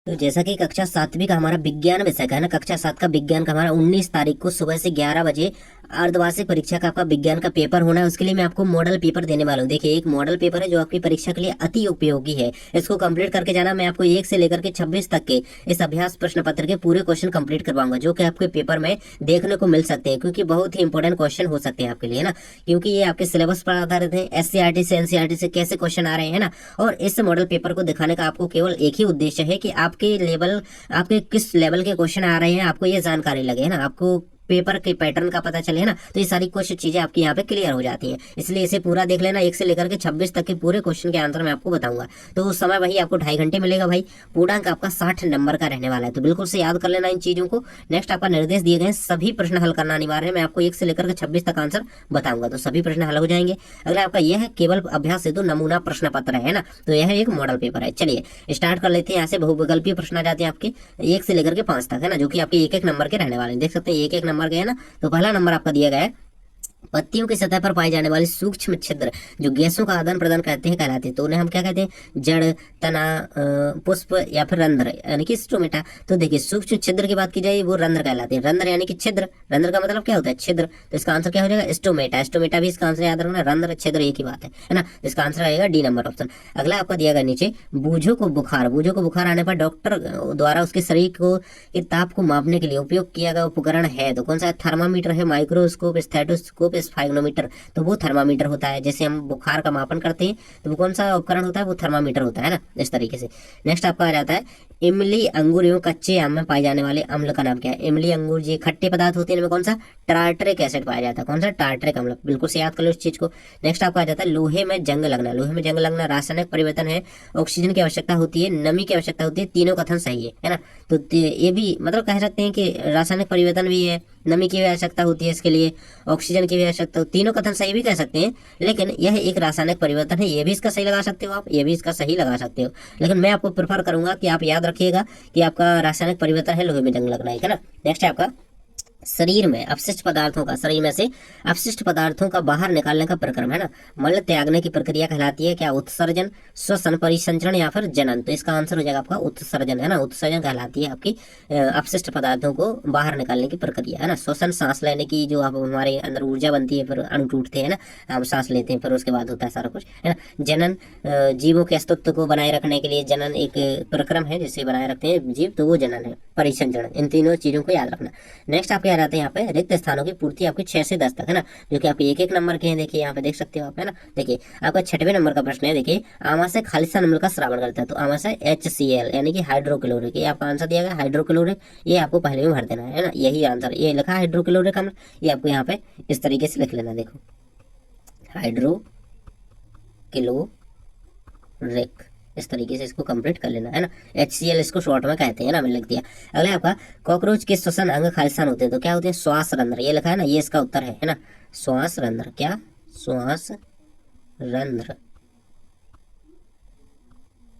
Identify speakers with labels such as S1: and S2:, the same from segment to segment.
S1: तो जैसा कि कक्षा सातवीं का हमारा विज्ञान विषय का है ना, कक्षा सात का विज्ञान का हमारा 19 तारीख को सुबह से 11 बजे अर्धवार्षिक परीक्षा का आपका विज्ञान का पेपर होना है। उसके लिए मैं आपको मॉडल पेपर देने वाला हूँ। देखिए, एक मॉडल पेपर है जो आपकी परीक्षा के लिए अति उपयोगी है। इसको कंप्लीट करके जाना। मैं आपको 1 से लेकर के 26 तक के इस अभ्यास प्रश्न पत्र के पूरे क्वेश्चन कंप्लीट करवाऊंगा, जो कि आपके पेपर में देखने को मिल सकते हैं, क्योंकि बहुत ही इंपॉर्टेंट क्वेश्चन हो सकते हैं आपके लिए, है ना। क्योंकि ये आपके सिलेबस पर आधारित है, एससीईआरटी से एनसीईआरटी से कैसे क्वेश्चन आ रहे हैं ना। और इस मॉडल पेपर को दिखाने का आपको केवल एक ही उद्देश्य है कि आपके किस लेवल के क्वेश्चन आ रहे हैं, आपको ये जानकारी लगे, है ना। आपको पेपर के पैटर्न का पता चले, है ना। तो ये सारी कुछ चीजें आपकी यहाँ पे क्लियर हो जाती हैं। इसलिए इसे पूरा देख लेना। 1 से लेकर के 26 तक के पूरे क्वेश्चन के आंसर मैं आपको बताऊंगा। तो उस समय भाई आपको 2.5 घंटे मिलेगा भाई। पूर्णांक आपका 60 नंबर का रहने वाला है, तो बिल्कुल से याद कर लेना इन चीजों को। नेक्स्ट आपका निर्देश दिए गए, सभी प्रश्न हल करना अनिवार्य है। मैं आपको 1 से लेकर के 26 तक आंसर बताऊंगा, तो सभी प्रश्न हल हो जाएंगे। अगला आपका यह है केवल अभ्यास हेतु नमूना प्रश्न पत्र है ना। तो यह एक मॉडल पेपर है। चलिए स्टार्ट कर लेते हैं। यहाँ से बहुविकल्पीय प्रश्न आ जाते हैं आपके 1 से लेकर के 5 तक, है ना, जो कि आपके 1-1 नंबर के रहने वाले हैं। देख सकते हैं 1-1 नंबर के, है ना। तो पहला नंबर आपका दिया गया है, पत्तियों की सतह पर पाए जाने वाले सूक्ष्म छिद्र जो गैसों का आदान प्रदान करते हैं कहलाते हैं। तो उन्हें हम क्या कहते हैं? जड़, तना, पुष्प या फिर रंध्र यानी कि स्टोमेटा। तो देखिए, सूक्ष्म छिद्र की बात की जाए वो रंध्र कहलाते हैं। रंध्र यानी कि छिद्र, रंध्र का मतलब क्या होता है? छिद्र। तो इसका आंसर क्या हो जाएगा? स्टोमेटा। स्टोमेटा भी इसका आंसर याद रखना। रंध्र छिद्र एक ही बात है ना। इसका आंसर आएगा डी नंबर ऑप्शन। अगला आपका दिया गया नीचे, बूझों को बुखार आने पर डॉक्टर द्वारा उसके शरीर को के ताप को मापने के लिए उपयोग किया गया उपकरण है। तो कौन सा है? थर्मामीटर है, माइक्रोस्कोप, स्टेथोस्कोप, स्फाइग्नोमीटर। तो वो थर्मामीटर होता है। जैसे हम बुखार का मापन करते हैं तो वो कौन सा उपकरण होता है? वो थर्मामीटर होता है ना, इस तरीके से। नेक्स्ट आपका आ जाता है, इमली अंगूर एवं कच्चे आम में पाए जाने वाले अम्ल का नाम क्या है? इमली अंगूर ये खट्टे पदार्थ होते हैं, इनमें कौन सा? टार्टरिक एसिड पाया जाता है। कौन सा? टार्टरिक अम्ल। बिल्कुल से याद कर लो इस चीज को। नेक्स्ट आपका आ जाता है, लोहे में जंग लगना। लोहे में जंग लगना रासायनिक परिवर्तन है। ऑक्सीजन की आवश्यकता होती है, नमी की आवश्यकता होती है, तीनों कथन सही है ना। तो ये भी मतलब कह सकते हैं कि रासायनिक परिवर्तन भी है, नमी की भी आवश्यकता होती है इसके लिए, ऑक्सीजन की भी आवश्यकता होती है, तीनों कथन सही भी कह सकते हैं। लेकिन यह एक रासायनिक परिवर्तन है, ये भी इसका सही लगा सकते हो आप, ये भी इसका सही लगा सकते हो। लेकिन मैं आपको प्रेफर करूंगा कि आप याद रखिएगा कि आपका रासायनिक परिवर्तन है, लोहे में जंग लगना है ना। नेक्स्ट है आपका, शरीर में अपशिष्ट पदार्थों का, शरीर में से अपशिष्ट पदार्थों का बाहर निकालने का प्रक्रम, है ना। मल त्यागने की प्रक्रिया कहलाती है क्या? उत्सर्जन, श्वसन, परिसंचरण या फिर जनन। तो इसका आंसर हो जाएगा आपका उत्सर्जन, है ना। उत्सर्जन कहलाती है आपकी अपशिष्ट पदार्थों को बाहर निकालने की प्रक्रिया, है ना। श्वसन, सांस लेने की जो आप हमारे अंदर ऊर्जा बनती है, फिर अणु टूटते हैं ना, हम सांस लेते हैं, फिर उसके बाद होता है सारा कुछ, है ना। जनन, जीवों के अस्तित्व को बनाए रखने के लिए जनन एक प्रक्रम है जिसे बनाए रखते हैं जीव, तो वो जनन है। परिसंचरण, इन तीनों चीजों को याद रखना। नेक्स्ट आपके आ जाते हैं यहाँ पे रिक्त स्थानों की पूर्ति आपके 6 से 10 तक, है ना, जो कि आपके 1-1 नंबर के हैं। देखिए यहाँ पे देख सकते हो आप, है ना। देखिए आपका 6वें नंबर का प्रश्न है। देखिए, आमाशय खालिस्तान अम्ल का स्रावण करता है। तो आमाशय HCl यानी कि हाइड्रोक्लोरिक, ये आपका आंसर दिया गया हाइड्रोक्लोरिक। ये आपको पहले में भर देना है ना, यही आंसर ये लिखा हाइड्रोक्लोरिक अम्ल, ये आपको यहाँ पे इस तरीके से लिख लेना। देखो, हाइड्रोक्लोरिक, इस तरीके से इसको कंप्लीट कर लेना, है ना। HCl इसको शॉर्ट में कहते हैं ना, मैंने लिख दिया। अगला आपका, कॉकरोच के श्वसन अंग खालिस्तान होते हैं। तो क्या होते हैं? श्वास रंध्र, ये लिखा है ना, ये इसका उत्तर है ना। श्वास रंध्र, क्या? श्वास रंध्र,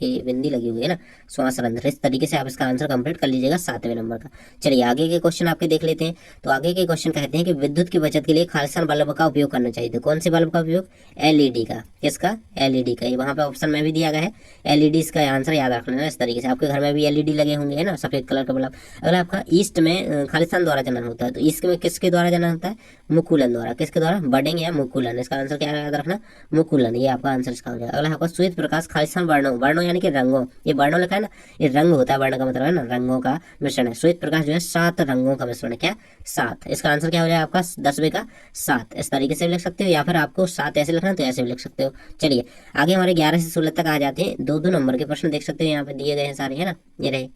S1: ये बिंदी लगी हुई है ना, श्वास रंध्र। इस तरीके से आप इसका आंसर कंप्लीट कर लीजिएगा 7वें नंबर का। चलिए आगे के क्वेश्चन आपके देख लेते हैं। तो आगे के क्वेश्चन कहते हैं कि विद्युत की बचत के लिए खालिस्तान बल्ब का उपयोग करना चाहिए। तो कौन से बल्ब का उपयोग? LED का। किसका? LED का। ये वहां पे ऑप्शन में भी दिया गया है LED, इसका आंसर याद रखना है। इस तरीके से आपके घर में भी LED लगे होंगे, है ना, सफेद कलर का बल्ब। अगला आपका, ईस्ट में खालिस्तान द्वारा जनन होता है। तो ईस्ट में किसके द्वारा जनन होता है? मुकुलन द्वारा। किसके द्वारा? बडिंग या मुकुलन। इसका आंसर क्या याद रखना? मुकुलन, ये आपका आंसर इसका हो जाएगा। अगला आपका, श्वेत प्रकाश खालिस्तान वर्णों, वर्णों यानी कि रंगों, ये वर्णों लिखा है ना, ये रंग होता है, वर्ण का मतलब है ना रंगों का मिश्रण है। श्वेत प्रकाश जो है 7 रंगों का मिश्रण है। क्या? 7। इसका आंसर क्या हो जाएगा आपका? 10वें का 7। इस तरीके से भी लिख सकते हो, या फिर आपको 7 ऐसे लिखना तो ऐसे भी लिख सकते हो। चलिए आगे हमारे 11 से 16 तक आ जाते हैं। 2-2 नंबर के प्रश्न देख सकते हो, यहाँ पे दिए गए हैं सारे, है ना, ये रहे।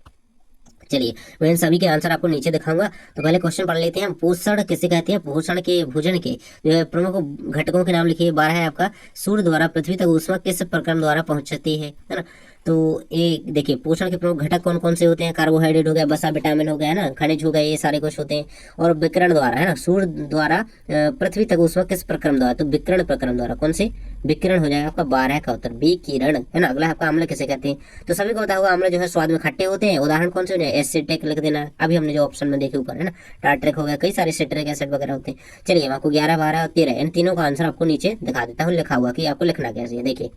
S1: चलिए मैं इन सभी के आंसर आपको नीचे दिखाऊंगा। तो पहले क्वेश्चन पढ़ लेते हैं हम। पोषण किसे कहते हैं? पोषण के भोजन के जो है प्रमुख घटकों के नाम लिखिए। 12 है आपका, सूर्य द्वारा पृथ्वी तक ऊष्मा किस प्रक्रम द्वारा पहुंचती है ना। तो एक देखिए, पोषण के प्रमुख घटक कौन कौन से होते हैं? कार्बोहाइड्रेट हो गया, वसा, विटामिन हो गया, है ना, खनिज हो गए, ये सारे कुछ होते हैं। और विकिरण द्वारा, है ना, सूर्य द्वारा पृथ्वी तक ऊष्मा किस प्रक्रम द्वारा? तो विकिरण प्रक्रम द्वारा। कौन से? विकिरण हो जाएगा आपका 12 का उत्तर, विकिरण, है ना। अगला आपका, अम्ल किसे कहते हैं? तो सभी को पता होगा, अम्ल जो है स्वाद में खट्टे होते हैं। उदाहरण कौन से हो जाए? एसिटिक लिख देना, अभी हमने जो ऑप्शन में देखे ऊपर, है ना। टार्ट्रिक हो गया, कई सारे सिट्रिक एसिड वगैरह होते हैं। चलिए मैं आपको 11, 12 और 13 इन तीनों का आंसर आपको नीचे दिखा देता हूँ लिखा हुआ कि आपको लिखना कैसे है। देखिए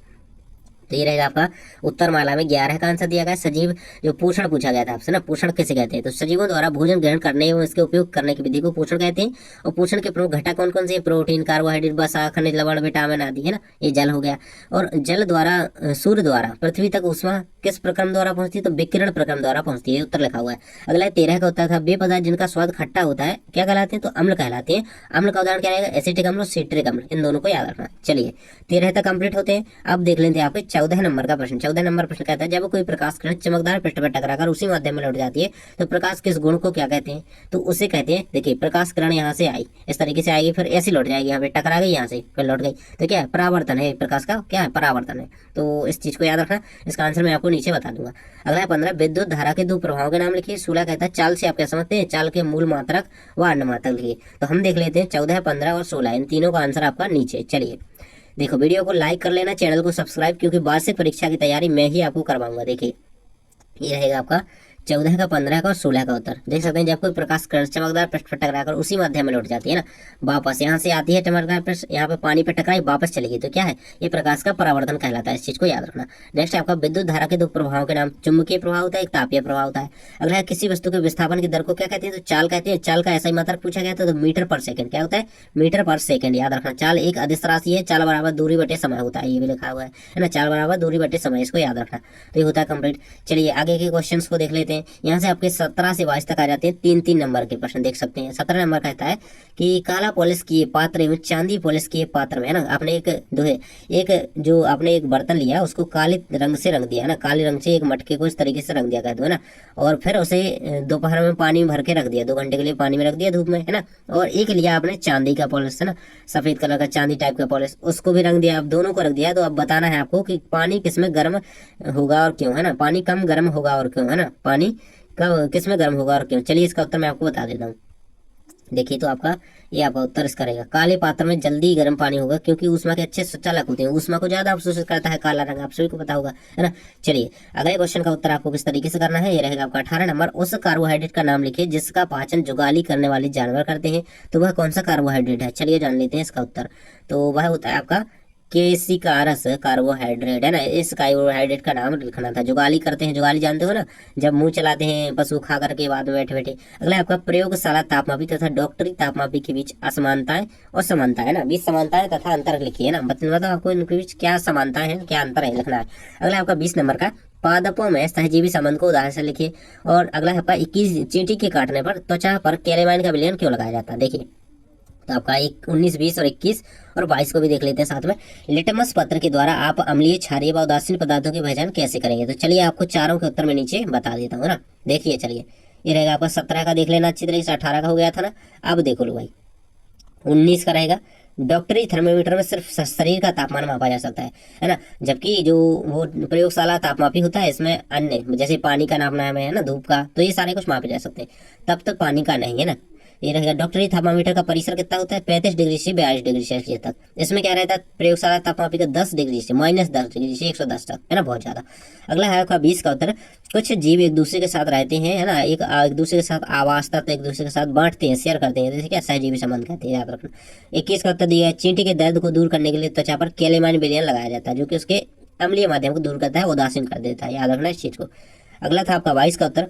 S1: तो ये रहेगा आपका उत्तर माला में 11 का आंसर दिया गया। सजीव जो पोषण पूछा गया था आपसे ना, पोषण किसे कहते हैं, तो सजीवों द्वारा भोजन ग्रहण करने एवं इसके उपयोग करने की विधि को पोषण कहते हैं। और पोषण के प्रमुख घटक कौन कौन से, प्रोटीन, कार्बोहाइड्रेट, वसा, खनिज लवण, विटामिन आदि, है ना। ये जल हो गया। और जल द्वारा सूर्य द्वारा पृथ्वी तक ऊष्मा किस प्रक्रम द्वारा पहुंचती है, तो विकिरण प्रक्रम द्वारा पहुंचती है, उत्तर लिखा हुआ है। अगला 13 का उत्तर था, वे पदार्थ जिनका स्वाद खट्टा होता है क्या कहलाते हैं, तो अम्ल कहलाते हैं। अम्ल का उदाहरण क्या रहेगा, एसिटिक अम्ल और सिट्रिक अम्ल, इन दोनों को याद रखना। चलिए 13 तक कंप्लीट होते हैं। अब देख लेते हैं आपके 14 नंबर का प्रश्न। 14 नंबर प्रश्न कहता है, जब कोई प्रकाश किरण चमकदार पृष्ठ पर टकराकर उसी माध्यम में लौट जाती है तो प्रकाश किस गुण को क्या कहते हैं, तो उसे कहते हैं, देखिए प्रकाश किरण यहाँ से आई, इस तरीके से आएगी, फिर ऐसे लौट जाएगी, यहाँ पे टकरा गई, यहाँ से फिर लौट गई, तो क्या है, परावर्तन है, प्रकाश का क्या है, परावर्तन है। तो इस चीज को याद रखना। इसका आंसर मैं आपको नीचे बता दूंगा। अगला है 15, विद्युत धारा के दो प्रभावों के नाम लिखिए। 16 कहता है, चाल से आप क्या समझते हैं, चाल के मूल मात्रक व अन्य मात्रक लिखिए। तो हम देख लेते हैं 14, 15 और 16, इन तीनों का आंसर आपका नीचे। चलिए देखो, वीडियो को लाइक कर लेना, चैनल को सब्सक्राइब, क्योंकि वार्षिक परीक्षा की तैयारी मैं ही आपको करवाऊंगा। देखिए ये रहेगा आपका 14 का, 15 का और 16 का उत्तर। देख सकते हैं, जब कोई प्रकाश किरण चमकदार पृष्ठ पर टकराकर उसी माध्यम में लौट जाती है ना, वापस यहाँ से आती है चमकदार पृष्ठ, यहाँ पे पानी पे टकराई, वापस चलेगी, तो क्या है, ये प्रकाश का परावर्तन कहलाता है। इस चीज को याद रखना। नेक्स्ट आपका विद्युत धारा के दो प्रभावों के नाम, चुंबकीय प्रभाव होता है, एक तापीय प्रभाव होता है। अगला है, किसी वस्तु के विस्थापन की दर को क्या कहते हैं, तो चाल कहते हैं। चाल का ऐसा ही मात्रक पूछा गया था, तो मीटर पर सेकंड क्या होता है, मीटर पर सेकंड, याद रखना। चाल एक अदिश राशि है, चाल बराबर दूरी बटे समय होता है, ये भी लिखा हुआ है ना, चाल बराबर दूरी बटे समय, इसको याद रखना। तो ये होता है कंप्लीट। चलिए आगे के क्वेश्चन को देख लेते हैं। यहाँ से आपके 17 से 22 तक आ जाते हैं। 3-3 नंबर के प्रश्न देख सकते हैं। 17 नंबर कहता है कि काला पॉलिश किए पात्र एवं चांदी पॉलिश किए पात्र में, है ना, आपने एक जो आपने एक बर्तन लिया, उसको काले रंग से रंग दिया, है ना, काले रंग से एक मटके को इस तरीके से रंग दिया कहते है ना, और फिर उसे दोपहर में पानी में भर के रख दिया, 2 घंटे के लिए पानी में रख दिया धूप में, है ना। और एक लिया आपने चांदी का पॉलिश, है ना, सफेद कलर का चांदी टाइप का पॉलिश, उसको भी रंग दिया, आप दोनों को रख दिया। तो अब बताना है आपको कि पानी किसमें गर्म होगा और क्यों, है ना, पानी कम गर्म होगा और क्यों, है ना, पानी कब किस में गर्म होगा और क्यों। चलिए इसका उत्तर मैं आपको बता देता हूँ। देखिए तो आपका ये आपका उत्तर इसका रहेगा, काले पात्र में जल्दी गर्म पानी होगा, क्योंकि ऊष्मा के अच्छे चालक होते हैं, ऊष्मा को ज्यादा अवशोषित करता है काला रंग, आप सभी को पता होगा, है ना। चलिए अगले क्वेश्चन का उत्तर आपको किस तरीके से करना है, ये रहेगा आपका 18 नंबर। उस कार्बोहाइड्रेट का नाम लिखिए जिसका पाचन जुगाली करने वाले जानवर करते हैं, तो वह कौन सा कार्बोहाइड्रेट है। चलिए जान लेते हैं इसका उत्तर। तो वह होता है आपका केसिकारस कार्बोहाइड्रेट, है ना। इस कार्बोहाइड्रेट का नाम लिखना था। जुगाली करते हैं, जुगाली जानते हो ना, जब मुंह चलाते हैं पशु खा करके बाद में बैठे बैठे। अगला आपका प्रयोगशाला तापमापी तथा डॉक्टरी तापमापी के बीच असमानताएं और समानता, है ना, बीच समानताएं तथा अंतर लिखिए ना, मतलब आपको इनके बीच क्या समानताएं हैं क्या अंतर है लिखना है। अगला आपका 20 नंबर का, पादपों में सहजीवी संबंध को उदाहरण से लिखिए। और अगला आपका 21, चींटी के काटने पर त्वचा पर कैलेमाइन का विलयन क्यों लगाया जाता है। देखिए तो आपका 19, 20 और 21 और 22 को भी देख लेते हैं साथ में। लिटमस पत्र के द्वारा आप अम्लीय, क्षारीय व उदासीन पदार्थों की पहचान कैसे करेंगे। तो चलिए आपको चारों के उत्तर में नीचे बता देता हूँ ना। देखिए चलिए, ये रहेगा आपका 17 का, देख लेना अच्छी तरीके से, 18 का हो गया था ना। अब देखो लो भाई 19 का रहेगा, डॉक्टरी थर्मोमीटर में सिर्फ शरीर का तापमान मापा जा सकता है ना, जबकि जो वो प्रयोगशाला तापमापी होता है इसमें अन्य जैसे पानी का नापना है ना, धूप का, तो ये सारे कुछ मापे जा सकते हैं, तब तक पानी का नहीं, है ना। ये रहेगा डॉक्टरी थर्मामीटर का परिसर कितना होता है, 35 डिग्री से 42 डिग्री सेल्सियस तक। इसमें क्या रहता है, प्रयोगशाला तापमापी का 10 डिग्री से -10 डिग्री से 110 तक, है ना, बहुत ज्यादा। अगला है आपका 20 का उत्तर, कुछ जीव एक दूसरे के साथ रहते हैं, है ना, एक दूसरे के साथ आवास तत्व एक दूसरे के साथ बांटते हैं, शेयर करते हैं, जैसे क्या सहजीवी संबंध कहते हैं, याद रखना। 21 का उत्तर दिया है, चींटी के दर्द को दूर करने के लिए त्वचा पर कैलेमाइन विलयन लगाया जाता है, जो कि उसके अम्लीय माध्यम को दूर करता है, उदासीन कर देता है, याद रखना इस चीज को। अगला था आपका 22 का उत्तर।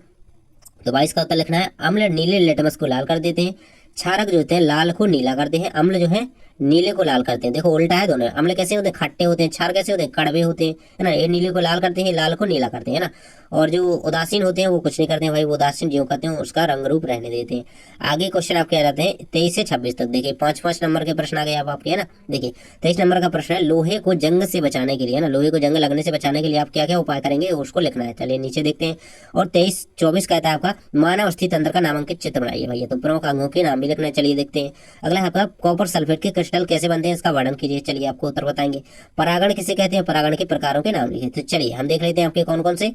S1: तो 22 का उत्तर लिखना है, अम्ल नीले लिटमस को लाल कर देते हैं, क्षारक जो होते हैं लाल को नीला करते हैं, अम्ल जो है नीले को लाल करते हैं। देखो उल्टा है दोनों, अम्ल कैसे होते हैं, खट्टे होते हैं, क्षार कैसे होते हैं, कड़वे होते हैं, है ना, ये नीले को लाल करते हैं, लाल को नीला करते हैं, है ना। और जो उदासीन होते हैं वो कुछ नहीं करते हैं भाई, वो उदासीन जो करते हैं उसका रंग रूप रहने देते हैं। आगे क्वेश्चन आपके आ जाते हैं 23 से 26 तक। देखिए 5-5 नंबर के प्रश्न आ गए अब आपके, है ना। देखिए 23 नंबर का प्रश्न है, लोहे को जंग से बचाने के लिए, है ना, लोहे को जंग लगने से बचाने के लिए आप क्या क्या उपाय करेंगे उसको लिखना है। चलिए नीचे देखते हैं। और 23-24 कहता है आपका मानव अस्थित तंत्र का नामांकित चित्र बनाइए भैया, तो प्रमुख अंगों के नाम भी लिखना है। चलिए देखते हैं। अगला है आपका कॉपर सल्फेट के क्रिस्टल कैसे बनते हैं, इसका वर्णन कीजिए। चलिए आपको उत्तर बताएंगे। परागण किसे कहते हैं, परागण के प्रकारों के नाम लिखिए। तो चलिए हम देख लेते हैं आपके कौन कौन से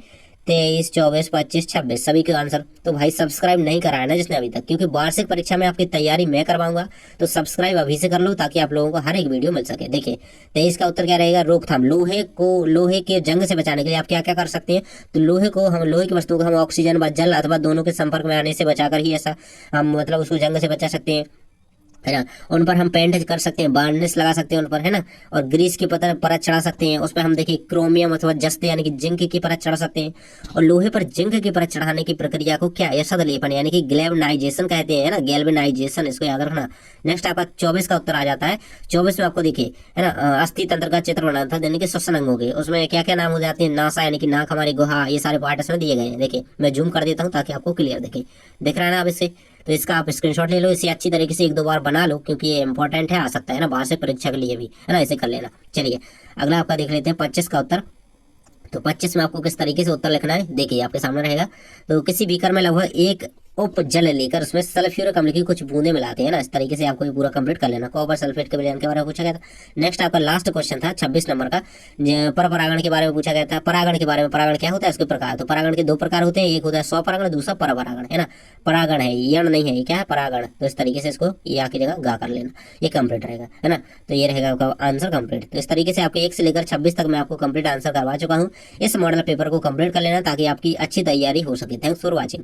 S1: 23, 24, 25, 26 सभी के आंसर। तो भाई सब्सक्राइब नहीं कराया ना जिसने अभी तक, क्योंकि वार्षिक परीक्षा में आपकी तैयारी मैं करवाऊंगा, तो सब्सक्राइब अभी से कर लो ताकि आप लोगों को हर एक वीडियो मिल सके। देखिए 23 का उत्तर क्या रहेगा, रोकथाम। लोहे के जंग से बचाने के लिए आप क्या क्या कर सकते हैं, तो लोहे की वस्तुओं को हम ऑक्सीजन व जल अथवा दोनों के संपर्क में आने से बचाकर ही ऐसा हम मतलब उसको जंग से बचा सकते हैं। है ना। उन पर हम पेंट कर सकते हैं, बार्निश लगा सकते हैं उन पर, है ना। और ग्रीस की परत चढ़ा सकते हैं उस पर हम देखिए क्रोमियम अथवा जस्ते यानी कि जिंक की परत चढ़ा सकते हैं। और लोहे पर जिंक की परत चढ़ाने की प्रक्रिया को क्या यशद लेपन यानी कि गैल्वेनाइजेशन कहते हैं, है ना, गैल्वेनाइजेशन, इसको याद रखना। नेक्स्ट आपका 24 का उत्तर आ जाता है। 24 में आपको देखिए, है ना, अस्थि तंत्र का चित्र बनाना था, यानी कि श्वसन अंग हो गए। उसमें क्या क्या नाम हो जाते हैं, नासा यानी कि नाक, हमारी गुहा, ये सारे पार्ट इसमें दिए गए हैं। देखिए मैं जूम कर देता हूँ ताकि आपको क्लियर दिखे, दिख रहा है ना अब इससे। तो इसका आप स्क्रीनशॉट ले लो, इसे अच्छी तरीके से एक दो बार बना लो क्योंकि ये इंपॉर्टेंट है, आ सकता है ना बाहर से परीक्षा के लिए भी, है ना, इसे कर लेना। चलिए अगला आपका देख लेते हैं 25 का उत्तर। तो 25 में आपको किस तरीके से उत्तर लिखना है देखिए आपके सामने रहेगा। तो किसी बीकर में लगभग एक उप जल लेकर उसमें सल्फ्यूरिक अम्ल की कुछ बूंदे मिलाते हैं ना, इस तरीके से आपको ये पूरा कंप्लीट कर लेना। कॉपर सल्फेट के विलयन के बारे में पूछा गया था। नेक्स्ट आपका लास्ट क्वेश्चन था 26 नंबर का, पर परागण के बारे में पूछा गया था। परागण के बारे में, परागण क्या होता है इसके प्रकार। तो परागण के दो प्रकार होते हैं, एक होता है स्वपरागण, दूसरा परपरागण, है ना। परागण है, यण नहीं है, ये क्या है, परागण। तो इस तरीके से इसको ये आके जगह गा कर लेना, ये कंप्लीट रहेगा, है ना। तो ये रहेगा आपका आंसर कंप्लीट। तो इस तरीके से आपके 1 से लेकर 26 तक मैं आपको कंप्लीट आंसर करवा चुका हूँ। इस मॉडल पेपर को कंप्लीट कर लेना ताकि आपकी अच्छी तैयारी हो सके। Thanks for watching.